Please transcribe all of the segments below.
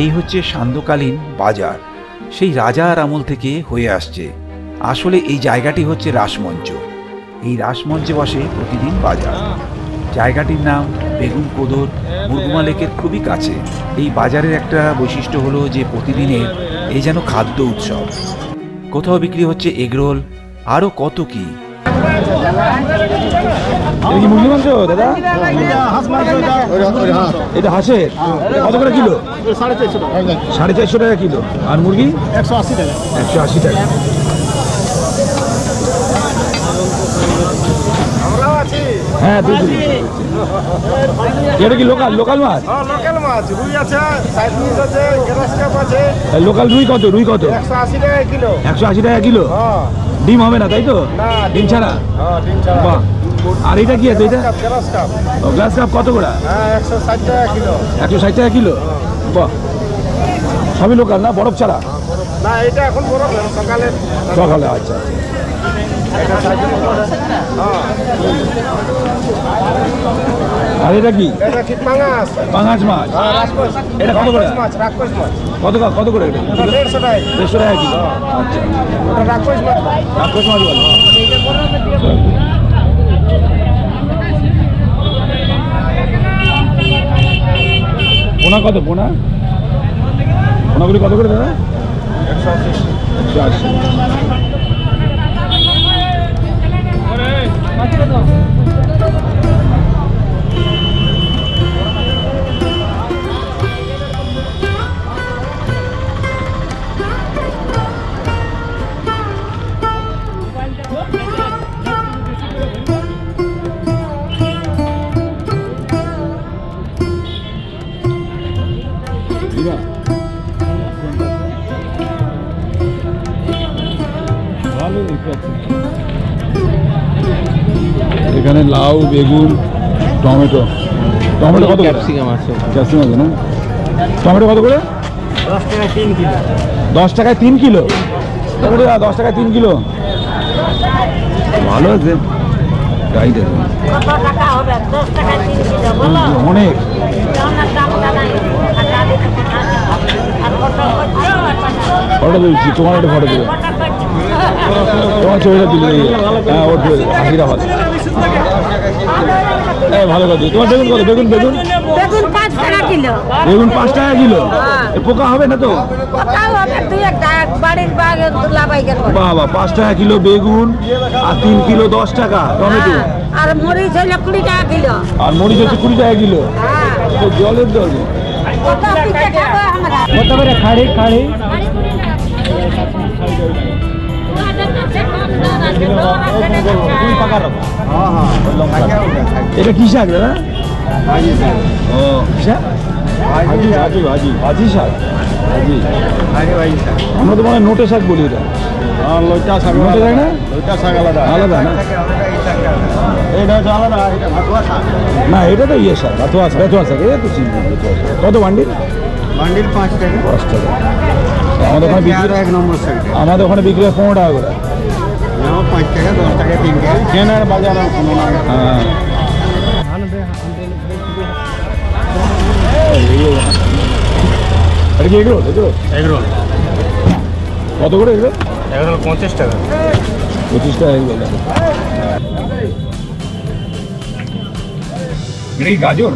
এই হচ্ছে সান্ধ্যকালীন বাজার, সেই রাজার আমল থেকে হয়ে আসছে। আসলে এই জায়গাটি হচ্ছে রাসমঞ্চ। এই রাসমঞ্চে বসে প্রতিদিন বাজার। জায়গাটির নাম বেগুন কোদর, মুরগুমা লেকের খুবই কাছে। এই বাজারের একটা বৈশিষ্ট্য হলো যে প্রতিদিনের এই যেন খাদ্য উৎসব। কোথাও বিক্রি হচ্ছে এগরোল, আরও কত কি। মুরগি মাংস দাদা, এটা হাঁসের কত করে কিলো? 450 টাকা কিলো। আর মুরগি 180 টাকা। 180 টাকা। হ্যাঁ, এটা কি লোকাল মাছ? লোকাল মাছ, রুই আছে, সাইপ্রিস আছে, গ্রাস কাপ আছে। লোকাল রুই কত? 180 টাকা কিলো। 180 টাকা কিলো। ডিম হবে না তাই তো? ডিম ছাড়া। বাহ। আর এটা কি আছে? এটা গ্লাস কাপ কত করে? 160 টাকা কিলো। 160 টাকা কিলো। বাহ, সবই লোকাল না, বরফ ছাড়া? না, এটা এখন বরফ, সকালে। আচ্ছা। আর এটা কি? পাঙাশ মাছ। এটা কত করে? কত করে? 150 টাকা। 150 টাকা কিলো। আচ্ছা, রাক্ষস মাছ বলো। পোনা কত? পোনাগুলি কত করে দাদা? 180। এখানে লাউ, বেগুন, টমেটো কত? ক্যাপসিকাম আছে না? টমেটো কত করে? 10 টাকা 3 কিলো। 10 টাকায় 3 কিলো? 10 টাকায় 3 কিলো, ভালো আছে। অনেক। ফটো দিচ্ছি, তোমার একটা ফটো দেবে, তোমার ছবিটা দিলে। হ্যাঁ, ওর আশীর্বাদ। ভালো কথা। তোমার বেগুন কত? বেগুন 5 টাকা কিলো। বেগুন 5 টাকা কিলো। পোকা হবে না তো? বাবা, 5 টাকা কিলো বেগুন, আর 3 কিলো 10 টাকা টমেটো। আর মরিচ হইলে 20 টাকা কিলো। আর মরিচ হচ্ছে 20 টাকা কিলো। জলের দর কত করে? খাড়ি এটা কি শাক দাদা? ও, ভাজি শাক। আমরা তো মানে নোটে শাক বলি। এটা লইটা শাক না? লইটা শাক আলাদা না? এটা হচ্ছে আলাদা, এটা ভাতুয়া শাক। না, এটা তো ইয়ে শাক, ভাতুয়া শাক। এটা তো চিনি। কত বান্ডিল? 5 টাকা। 10 টাকা। আমাদের ওখানে বিক্রি 1 নম্বর সাইড। আমাদের ওখানে বিক্রি হয় 15 টাকা করে। 5 টাকা, 10 টাকা 3 টাকা। কেনার বাজার কোনো না। হ্যাঁ, এটা কি এগরোল? কত করে এগরোল? 50 টাকা। 25 টাকা এগরোল। এটা কি গাজর?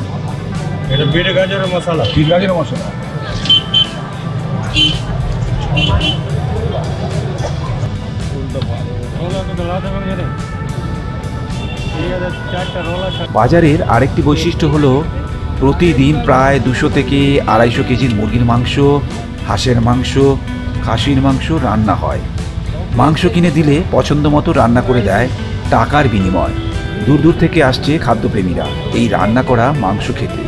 এটা বিট গাজরের মশলা। বিট গাজরের মশলা। বাজারের আরেকটি বৈশিষ্ট্য হলো প্রতিদিন প্রায় 200 থেকে 250 কেজির মুরগির মাংস, হাঁসের মাংস, খাসির মাংস রান্না হয়। মাংস কিনে দিলে পছন্দ মতো রান্না করে দেয় টাকার বিনিময়। দূর দূর থেকে আসছে খাদ্যপ্রেমীরা এই রান্না করা মাংস খেতে।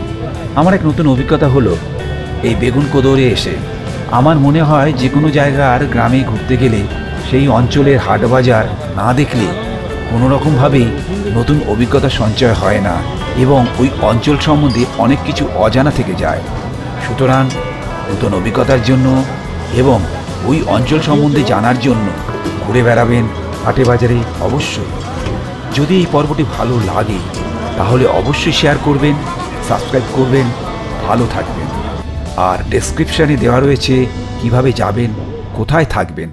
আমার এক নতুন অভিজ্ঞতা হলো এই বেগুন কোদরে এসে। আমার মনে হয় যে কোনো জায়গার গ্রামে ঘুরতে গেলে সেই অঞ্চলের হাট বাজার না দেখলে কোনো রকমভাবেই নতুন অভিজ্ঞতা সঞ্চয় হয় না এবং ওই অঞ্চল সম্বন্ধে অনেক কিছু অজানা থেকে যায়। সুতরাং নতুন অভিজ্ঞতার জন্য এবং ওই অঞ্চল সম্বন্ধে জানার জন্য ঘুরে বেড়াবেন হাটে বাজারে অবশ্যই। যদি এই পর্বটি ভালো লাগে তাহলে অবশ্যই শেয়ার করবেন, সাবস্ক্রাইব করবেন। ভালো থাকবেন। আর ডেসক্রিপশনে দেওয়া রয়েছে কিভাবে যাবেন, কোথায় থাকবেন।